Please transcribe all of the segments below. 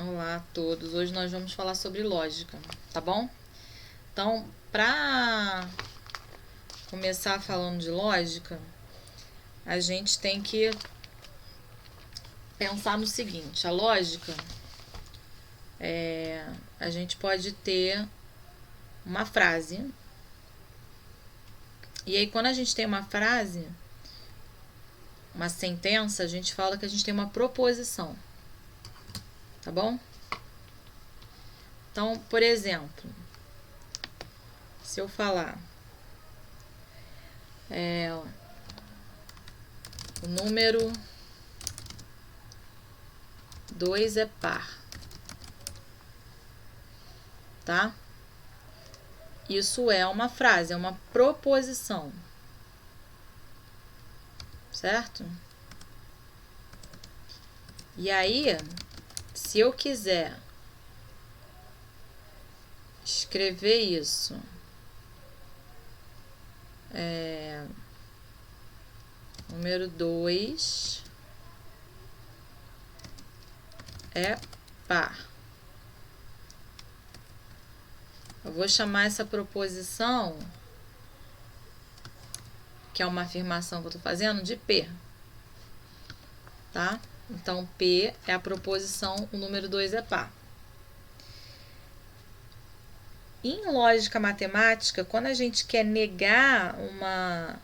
Olá a todos. Hoje nós vamos falar sobre lógica, tá bom? Então, para começar falando de lógica, a gente tem que pensar no seguinte: a lógica a gente pode ter uma frase, e aí quando a gente tem uma frase, uma sentença, a gente fala que a gente tem uma proposição, tá bom? Então, por exemplo, se eu falar o número 2 é par, tá? Isso é uma frase, é uma proposição, certo? E aí, se eu quiser escrever isso número 2 é par. Eu vou chamar essa proposição, que é uma afirmação que eu estou fazendo, de P, tá? Então, P é a proposição, o número 2 é par. Em lógica matemática, quando a gente quer negar uma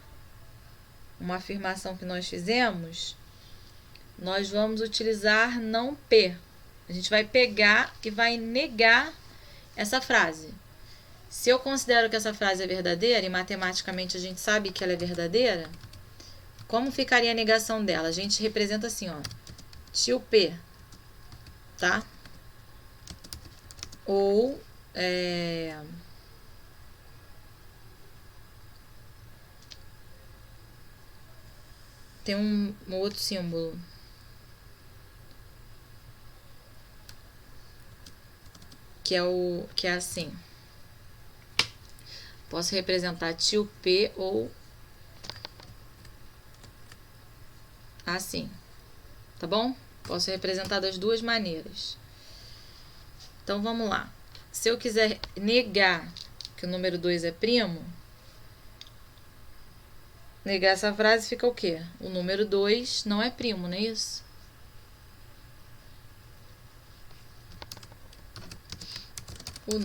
afirmação que nós fizemos, nós vamos utilizar não P. A gente vai pegar e vai negar essa frase. Se eu considero que essa frase é verdadeira, e matematicamente a gente sabe que ela é verdadeira, como ficaria a negação dela? A gente representa assim, ó, tio P, tá? Ou tem um outro símbolo que é assim. Posso representar tio P ou assim, tá bom? Posso representar das duas maneiras. Então, vamos lá. Se eu quiser negar que o número 2 é primo, negar essa frase fica o quê? O número 2 não é primo, não é isso? O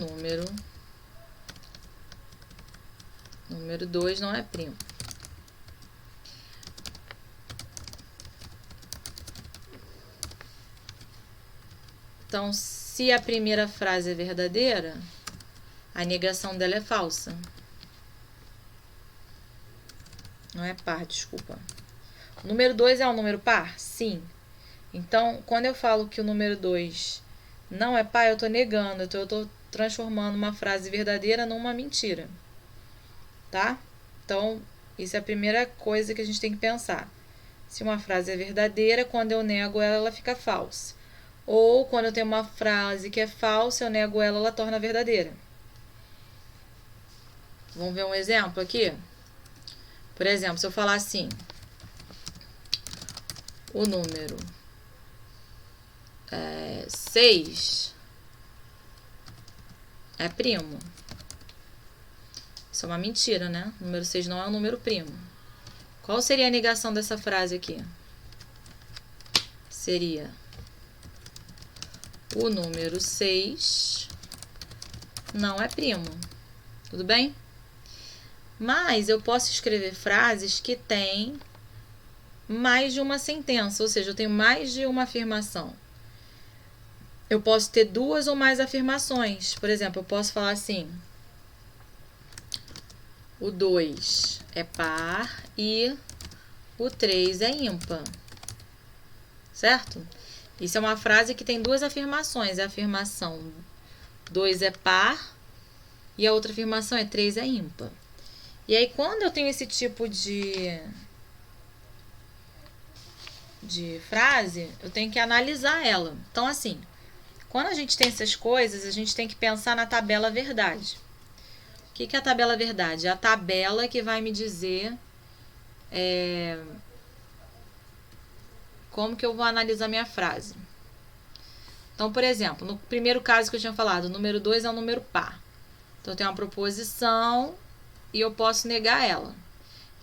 número 2 não é primo. Então, se a primeira frase é verdadeira, a negação dela é falsa. Não é par, desculpa. O número 2 é um número par? Sim. Então, quando eu falo que o número 2 não é par, eu estou negando, eu estou transformando uma frase verdadeira numa mentira. Tá? Então, isso é a primeira coisa que a gente tem que pensar. Se uma frase é verdadeira, quando eu nego ela, ela fica falsa. Ou quando eu tenho uma frase que é falsa, eu nego ela, ela torna verdadeira. Vamos ver um exemplo aqui? Por exemplo, se eu falar assim, o número 6 é primo. Isso é uma mentira, né? O número 6 não é um número primo. Qual seria a negação dessa frase aqui? Seria o número 6 não é primo. Tudo bem? Mas eu posso escrever frases que têm mais de uma sentença, ou seja, eu tenho mais de uma afirmação. Eu posso ter duas ou mais afirmações. Por exemplo, eu posso falar assim: o 2 é par e o 3 é ímpar. Certo? Isso é uma frase que tem duas afirmações. A afirmação 2 é par e a outra afirmação é 3 é ímpar. E aí, quando eu tenho esse tipo de frase, eu tenho que analisar ela. Então, assim, quando a gente tem essas coisas, a gente tem que pensar na tabela verdade. O que é a tabela verdade? É a tabela que vai me dizer como que eu vou analisar minha frase. Então, por exemplo, no primeiro caso que eu tinha falado, o número 2 é um número par. Então, eu tenho uma proposição e eu posso negar ela.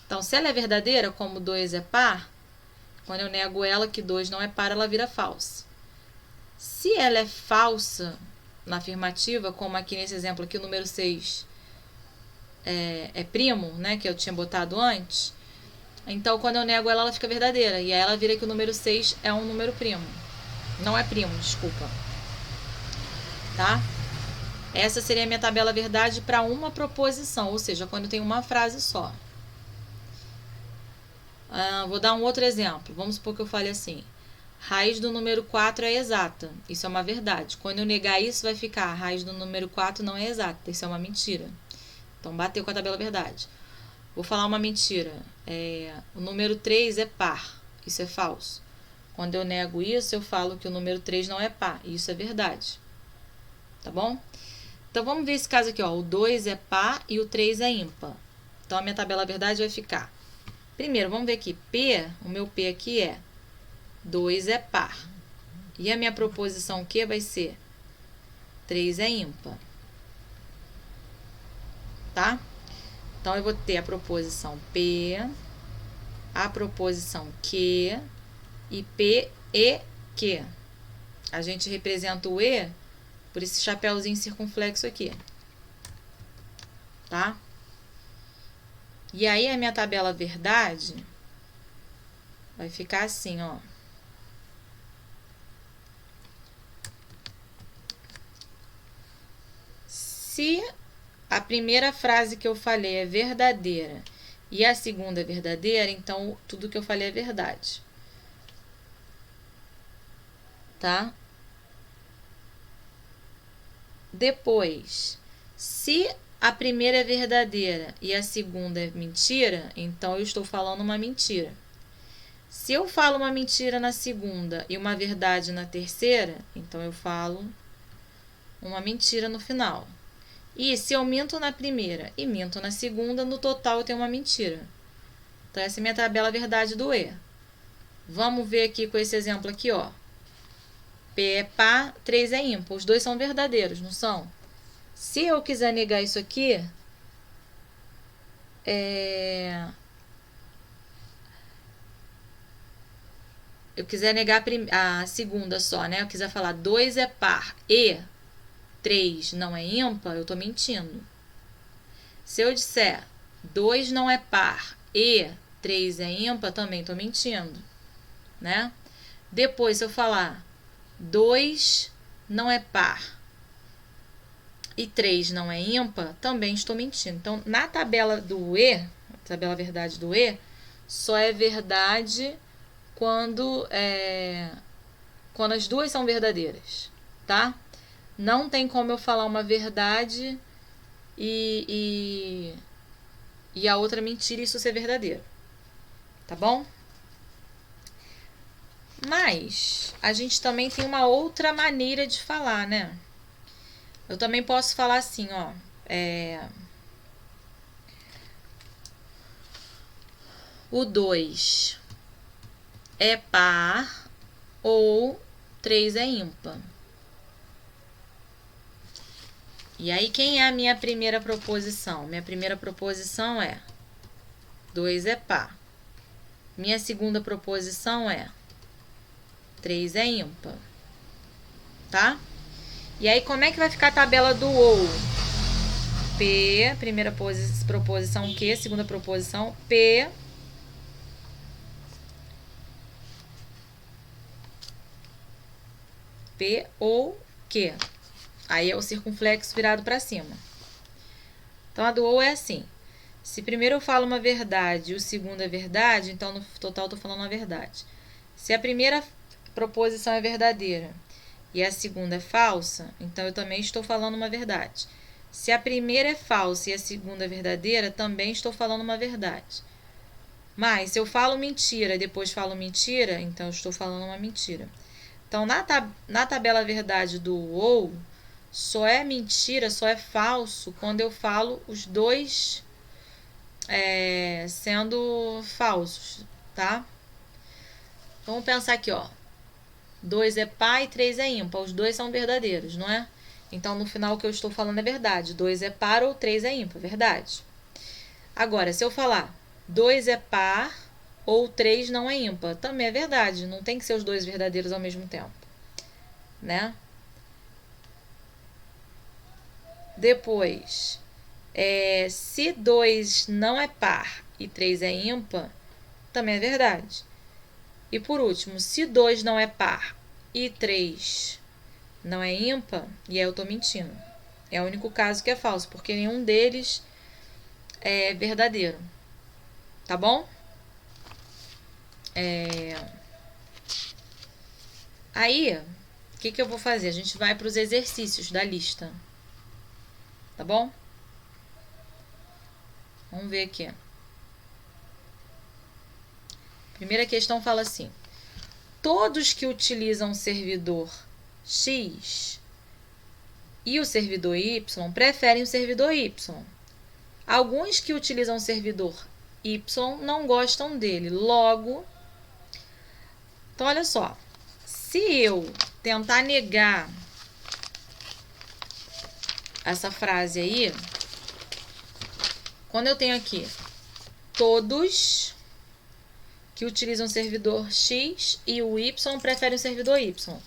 Então, se ela é verdadeira, como 2 é par, quando eu nego ela, que 2 não é par, ela vira falsa. Se ela é falsa na afirmativa, como aqui nesse exemplo aqui, o número 6 é primo, né, que eu tinha botado antes, então quando eu nego ela, ela fica verdadeira. E aí ela vira que o número 6 é um número primo. Não é primo, desculpa. Tá? Essa seria a minha tabela verdade para uma proposição, ou seja, quando eu tenho uma frase só. Vou dar um outro exemplo. Vamos supor que eu fale assim: raiz do número 4 é exata. Isso é uma verdade. Quando eu negar isso, vai ficar: a raiz do número 4 não é exata. Isso é uma mentira. Então, bateu com a tabela verdade. Vou falar uma mentira. O número 3 é par. Isso é falso. Quando eu nego isso, eu falo que o número 3 não é par. Isso é verdade. Tá bom? Então, vamos ver esse caso aqui, ó. O 2 é par e o 3 é ímpar. Então, a minha tabela verdade vai ficar: primeiro, vamos ver aqui. P, o meu P aqui é 2 é par. E a minha proposição Q vai ser 3 é ímpar. Tá? Então, eu vou ter a proposição P, a proposição Q e P, E, Q. A gente representa o E por esse chapéuzinho circunflexo aqui. Tá? E aí, a minha tabela verdade vai ficar assim, ó. Se a primeira frase que eu falei é verdadeira e a segunda é verdadeira, então tudo que eu falei é verdade. Tá? Depois, se a primeira é verdadeira e a segunda é mentira, então eu estou falando uma mentira. Se eu falo uma mentira na segunda e uma verdade na terceira, então eu falo uma mentira no final. E se eu minto na primeira e minto na segunda, no total eu tenho uma mentira. Então, essa é a minha tabela verdade do E. Vamos ver aqui com esse exemplo aqui, ó. P é par, 3 é ímpar. Os dois são verdadeiros, não são? Se eu quiser negar isso aqui, eu quiser negar a segunda só, né? Eu quiser falar 2 é par e 3 não é ímpar, eu estou mentindo. Se eu disser 2 não é par e 3 é ímpar, também estou mentindo, né? Depois, se eu falar 2 não é par e 3 não é ímpar, também estou mentindo. Então, na tabela do E, tabela verdade do E, só é verdade quando as duas são verdadeiras, tá? Não tem como eu falar uma verdade e a outra mentira e isso ser verdadeiro. Tá bom? Mas a gente também tem uma outra maneira de falar, né? Eu também posso falar assim, ó. O 2 é par ou 3 é ímpar. E aí, quem é a minha primeira proposição? Minha primeira proposição é 2 é par. Minha segunda proposição é 3 é ímpar. Tá? E aí, como é que vai ficar a tabela do OU? P, primeira proposição Q, segunda proposição P, P ou Q. Aí é o circunflexo virado para cima. Então, a do OU é assim. Se primeiro eu falo uma verdade e o segundo é verdade, então no total eu estou falando uma verdade. Se a primeira proposição é verdadeira e a segunda é falsa, então eu também estou falando uma verdade. Se a primeira é falsa e a segunda é verdadeira, também estou falando uma verdade. Mas se eu falo mentira e depois falo mentira, então eu estou falando uma mentira. Então, na tabela verdade do OU, só é mentira, só é falso quando eu falo os dois sendo falsos, tá? Vamos pensar aqui, ó. 2 é par e 3 é ímpar. Os dois são verdadeiros, não é? Então, no final, o que eu estou falando é verdade. 2 é par ou 3 é ímpar, verdade. Agora, se eu falar 2 é par ou 3 não é ímpar, também é verdade. Não tem que ser os dois verdadeiros ao mesmo tempo, né? Depois, se 2 não é par e 3 é ímpar, também é verdade. E por último, se 2 não é par e 3 não é ímpar, e aí eu tô mentindo. É o único caso que é falso, porque nenhum deles é verdadeiro. Tá bom? Aí, o que eu vou fazer? A gente vai para os exercícios da lista. Tá bom? Vamos ver aqui. Primeira questão fala assim: todos que utilizam o servidor X e o servidor Y preferem o servidor Y. Alguns que utilizam o servidor Y não gostam dele. Logo, então olha só, se eu tentar negar essa frase aí, quando eu tenho aqui todos que utilizam o servidor X e o Y preferem o servidor Y.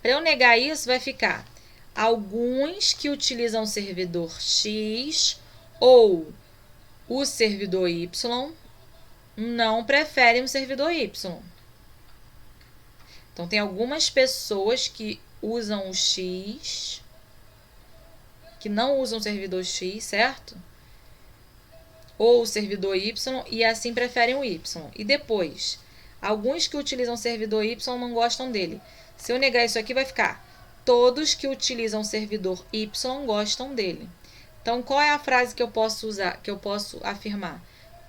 Para eu negar isso, vai ficar alguns que utilizam o servidor X ou o servidor Y não preferem o servidor Y. Então, tem algumas pessoas que usam o X, que não usam o servidor X, certo? Ou o servidor Y, e assim preferem o Y. E depois, alguns que utilizam o servidor Y não gostam dele. Se eu negar isso aqui, vai ficar todos que utilizam o servidor Y gostam dele. Então, qual é a frase que eu posso usar, que eu posso afirmar?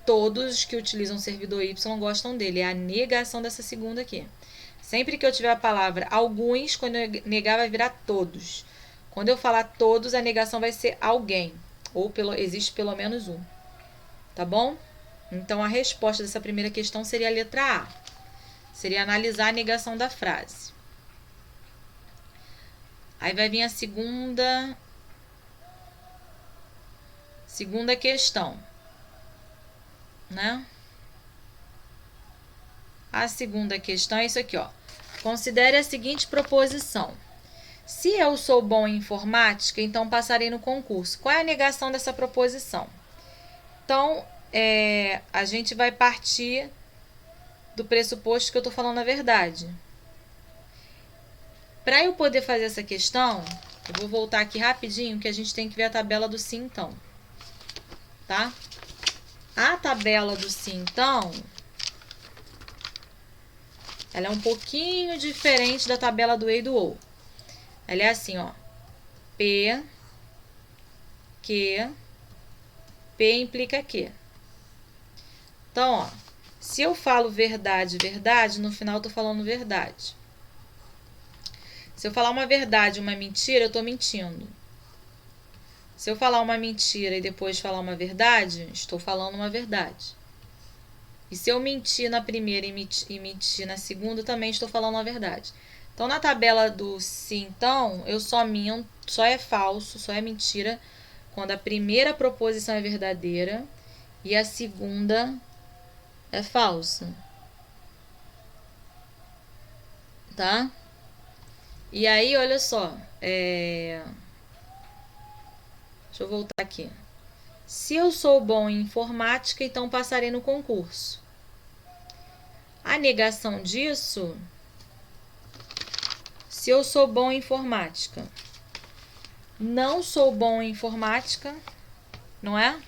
Todos que utilizam o servidor Y gostam dele. É a negação dessa segunda aqui. Sempre que eu tiver a palavra alguns, quando eu negar, vai virar todos. Quando eu falar todos, a negação vai ser alguém. Ou existe pelo menos um. Tá bom? Então, a resposta dessa primeira questão seria a letra A. Seria analisar a negação da frase. Aí vai vir a segunda questão, né? A segunda questão é isso aqui, ó. Considere a seguinte proposição: se eu sou bom em informática, então passarei no concurso. Qual é a negação dessa proposição? Então, a gente vai partir do pressuposto que eu estou falando a verdade. Para eu poder fazer essa questão, eu vou voltar aqui rapidinho, que a gente tem que ver a tabela do sim, então. Tá? A tabela do sim, então, ela é um pouquinho diferente da tabela do e e do ou. Ela é assim, ó. P, Q, P implica Q. Então, ó, se eu falo verdade, verdade, no final eu tô falando verdade. Se eu falar uma verdade e uma mentira, eu tô mentindo. Se eu falar uma mentira e depois falar uma verdade, estou falando uma verdade. E se eu mentir na primeira e mentir na segunda, também estou falando uma verdade. Então, na tabela do sim, então, eu só minto, só é falso, só é mentira, quando a primeira proposição é verdadeira e a segunda é falsa. Tá? E aí, olha só, deixa eu voltar aqui. Se eu sou bom em informática, então passarei no concurso. A negação disso, se eu sou bom em informática, não sou bom em informática, não é?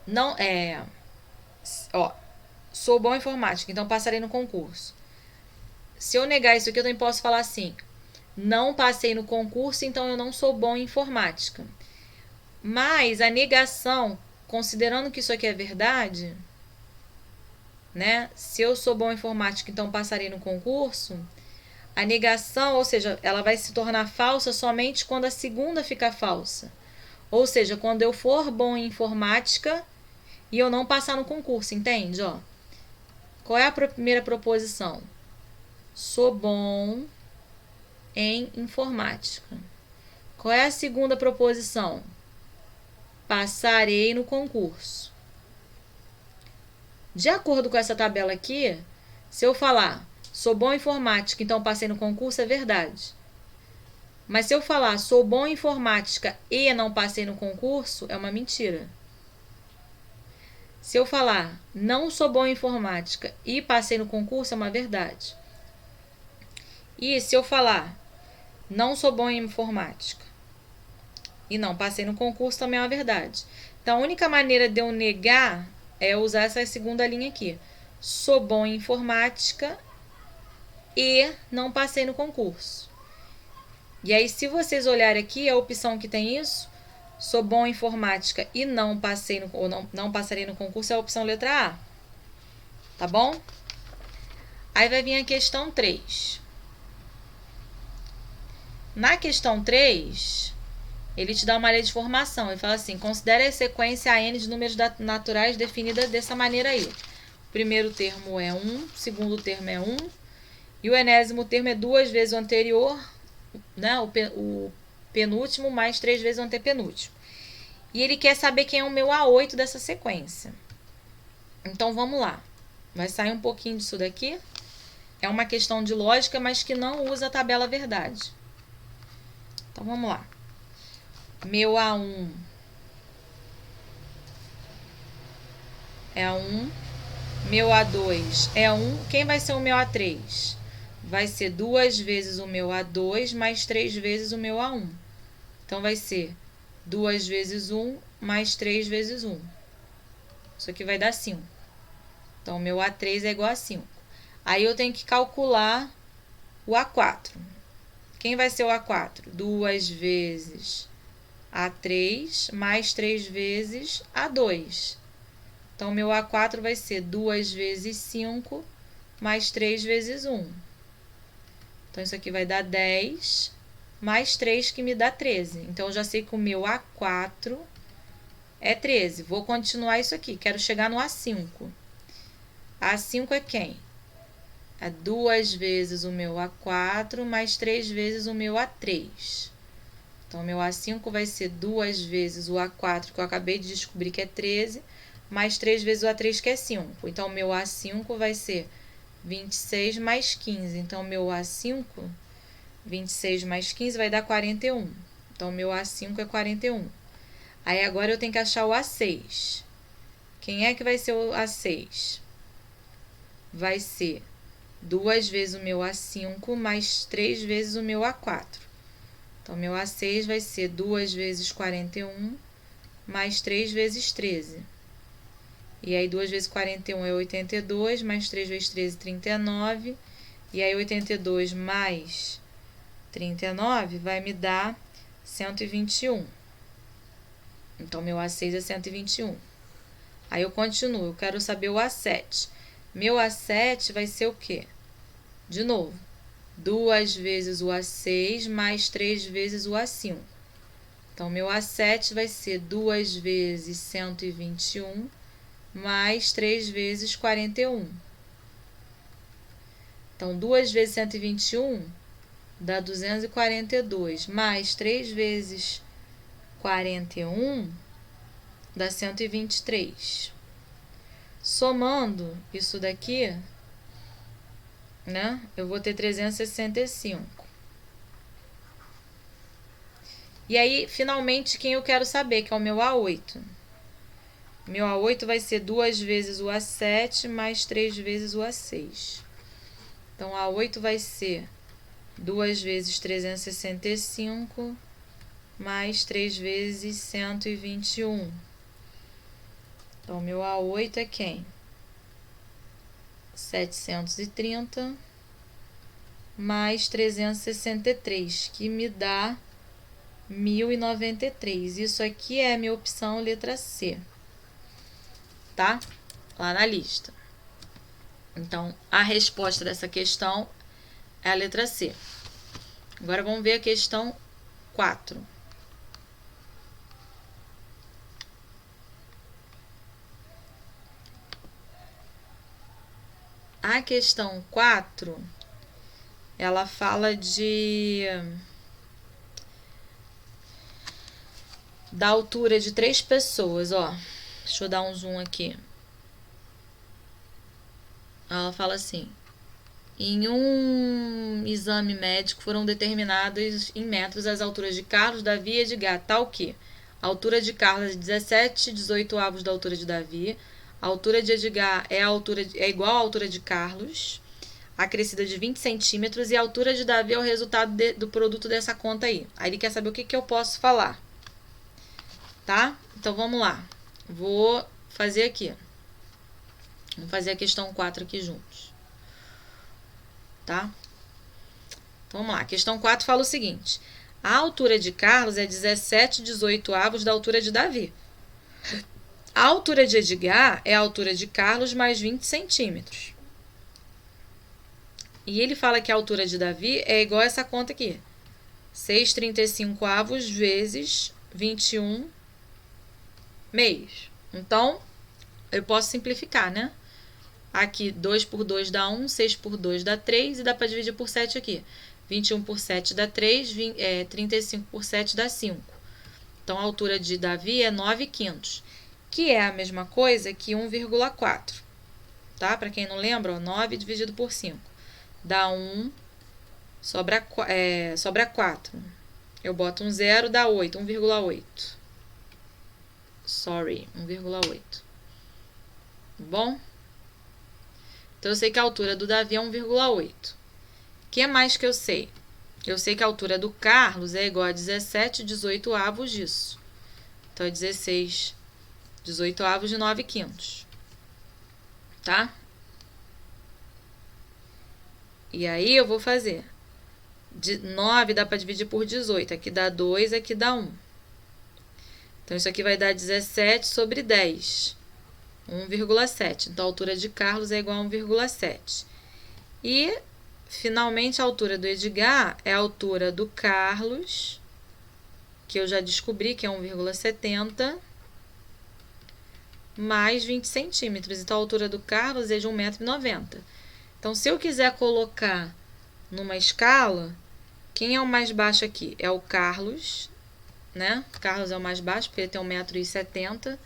Não ó, sou bom em informática, então passarei no concurso. Se eu negar isso aqui, eu também posso falar assim: não passei no concurso, então eu não sou bom em informática. Mas a negação, considerando que isso aqui é verdade, né? Se eu sou bom em informática, então passarei no concurso. A negação, ou seja, ela vai se tornar falsa somente quando a segunda fica falsa. Ou seja, quando eu for bom em informática, e eu não passar no concurso, entende? Ó, qual é a primeira proposição? Sou bom em informática. Qual é a segunda proposição? Passarei no concurso. De acordo com essa tabela aqui, se eu falar sou bom em informática, então passei no concurso, é verdade. Mas se eu falar sou bom em informática e não passei no concurso, é uma mentira. Se eu falar não sou bom em informática e passei no concurso, é uma verdade. E se eu falar não sou bom em informática e não passei no concurso, também é uma verdade. Então, a única maneira de eu negar é usar essa segunda linha aqui. Sou bom em informática e não passei no concurso. E aí, se vocês olharem aqui, a opção que tem isso, sou bom em informática e não passei no, ou não passarei no concurso, é a opção letra A. Tá bom? Aí vai vir a questão 3. Na questão 3, ele te dá uma lei de formação. Ele fala assim, considere a sequência AN de números naturais definida dessa maneira aí. O primeiro termo é 1, o segundo termo é 1, e o enésimo termo é 2 vezes o anterior, né, o penúltimo mais 3 vezes o antepenúltimo. E ele quer saber quem é o meu A8 dessa sequência. Então, vamos lá. Vai sair um pouquinho disso daqui. É uma questão de lógica, mas que não usa a tabela verdade. Então, vamos lá. Meu A1 é 1. Meu A2 é 1. Quem vai ser o meu A3? Vai ser 2 vezes o meu A2 mais 3 vezes o meu A1. Então, vai ser 2 vezes 1 mais 3 vezes 1. Isso aqui vai dar 5. Então, o meu A3 é igual a 5. Aí, eu tenho que calcular o A4. Quem vai ser o A4? 2 vezes A3 mais 3 vezes A2. Então, meu A4 vai ser 2 vezes 5 mais 3 vezes 1. Então, isso aqui vai dar 10 mais 3, que me dá 13. Então, eu já sei que o meu A4 é 13. Vou continuar isso aqui. Quero chegar no A5. A5 é quem? É 2 vezes o meu A4 mais 3 vezes o meu A3. Então, meu A5 vai ser 2 vezes o A4, que eu acabei de descobrir que é 13, mais 3 vezes o A3, que é 5. Então, meu A5 vai ser 26 mais 15. Então, meu A5, 26 mais 15 vai dar 41. Então, meu A5 é 41. Aí, agora eu tenho que achar o A6. Quem é que vai ser o A6? Vai ser 2 vezes o meu A5 mais 3 vezes o meu A4. Então, meu A6 vai ser 2 vezes 41 mais 3 vezes 13. E aí, 2 vezes 41 é 82, mais 3 vezes 13, 39. E aí, 82 mais 39 vai me dar 121. Então, meu A6 é 121. Aí, eu continuo. Eu quero saber o A7. Meu A7 vai ser o quê? De novo, 2 vezes o A6 mais 3 vezes o A5. Então, meu A7 vai ser 2 vezes 121 mais 3 vezes 41. Então, 2 vezes 121 dá 242, mais 3 vezes 41 dá 123. Somando isso daqui, né, eu vou ter 365. E aí, finalmente, quem eu quero saber, que é o meu A8. Meu A8 vai ser 2 vezes o A7 mais 3 vezes o A6. Então, A8 vai ser 2 vezes 365 mais 3 vezes 121. Então, meu A8 é quem? 730 mais 363, que me dá 1093. Isso aqui é a minha opção letra C. Tá? Lá na lista. Então, a resposta dessa questão é a letra C. Agora, vamos ver a questão 4. A questão 4, ela fala da altura de 3 pessoas, ó. Deixa eu dar um zoom aqui. Ela fala assim: em um exame médico foram determinadas em metros as alturas de Carlos, Davi e Edgar, tal que a altura de Carlos é 17/18 da altura de Davi, a altura de Edgar é igual à altura de Carlos, acrescida de 20 centímetros, e a altura de Davi é o resultado do produto dessa conta aí. Aí ele quer saber o que eu posso falar. Tá? Então vamos lá. Vou fazer aqui. Vamos fazer a questão 4 aqui juntos. Tá? Então vamos lá. A questão 4 fala o seguinte: a altura de Carlos é 17/18 da altura de Davi. A altura de Edgar é a altura de Carlos mais 20 centímetros. E ele fala que a altura de Davi é igual a essa conta aqui: 6/35 vezes 21 meios. Então, eu posso simplificar, né? Aqui, 2 por 2 dá 1, 6 por 2 dá 3, e dá para dividir por 7 aqui. 21 por 7 dá 3, 35 por 7 dá 5. Então, a altura de Davi é 9/5, que é a mesma coisa que 1,4. Tá? Para quem não lembra, ó, 9 dividido por 5 dá 1, sobra 4. Eu boto um 0, dá 8, 1,8. Sorry, 1,8. Bom? Então, eu sei que a altura do Davi é 1,8. O que mais que eu sei? Eu sei que a altura do Carlos é igual a 17/18 disso. Então, é 16/18 de 9/5. Tá? E aí, eu vou fazer. 9 dá para dividir por 18. Aqui dá 2, aqui dá 1. Então, isso aqui vai dar 17/10. 1,7. Então, a altura de Carlos é igual a 1,7. E, finalmente, a altura do Edgar é a altura do Carlos, que eu já descobri que é 1,70, mais 20 centímetros. Então, a altura do Carlos é de 1,90 m. Então, se eu quiser colocar numa escala, quem é o mais baixo aqui? É o Carlos, né? Carlos é o mais baixo, porque ele tem 1,70 m.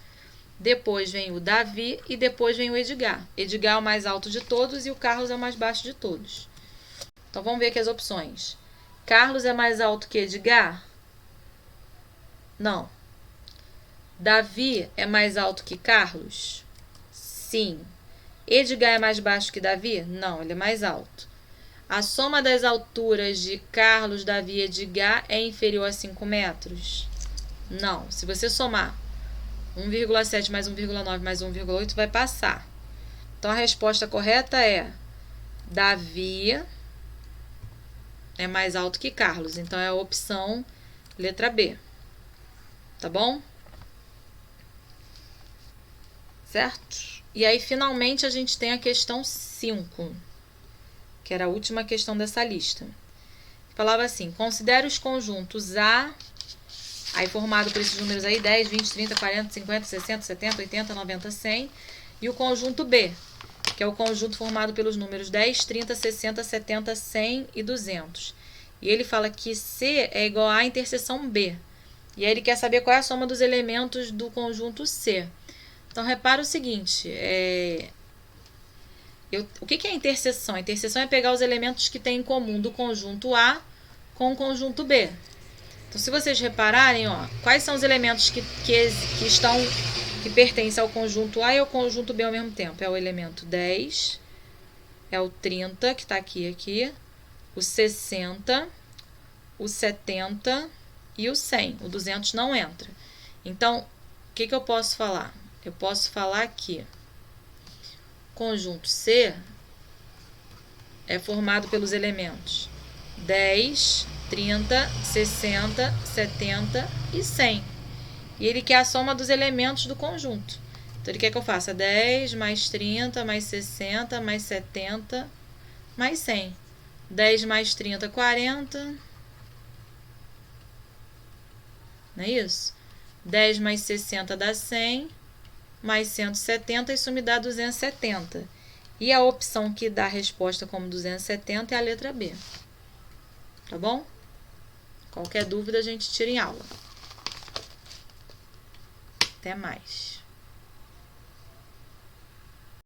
Depois vem o Davi e depois vem o Edgar. Edgar é o mais alto de todos e o Carlos é o mais baixo de todos. Então, vamos ver aqui as opções. Carlos é mais alto que Edgar? Não. Davi é mais alto que Carlos? Sim. Edgar é mais baixo que Davi? Não, ele é mais alto. A soma das alturas de Carlos, Davi e Edgar é inferior a 5 metros? Não. Se você somar 1,7 mais 1,9 mais 1,8 vai passar. Então, a resposta correta é Davi é mais alto que Carlos. Então, é a opção letra B. Tá bom? Certo? E aí, finalmente, a gente tem a questão 5, que era a última questão dessa lista. Falava assim: considere os conjuntos A, aí formado por esses números aí, 10, 20, 30, 40, 50, 60, 70, 80, 90, 100, e o conjunto B, que é o conjunto formado pelos números 10, 30, 60, 70, 100 e 200. E ele fala que C é igual a interseção B. E aí ele quer saber qual é a soma dos elementos do conjunto C. Então, repara o seguinte, o que é interseção? A interseção é pegar os elementos que tem em comum do conjunto A com o conjunto B. Então, se vocês repararem, ó, quais são os elementos que pertencem ao conjunto A e ao conjunto B ao mesmo tempo? É o elemento 10, é o 30, que está aqui, o 60, o 70 e o 100. O 200 não entra. Então, o que eu posso falar? Eu posso falar que o conjunto C é formado pelos elementos 10, 30, 60, 70 e 100. E ele quer a soma dos elementos do conjunto. Então, ele quer que eu faça 10 mais 30 mais 60 mais 70 mais 100. 10 mais 30, 40. Não é isso? 10 mais 60 dá 100, mais 170, isso me dá 270. E a opção que dá a resposta como 270 é a letra B. Tá bom? Qualquer dúvida a gente tira em aula. Até mais.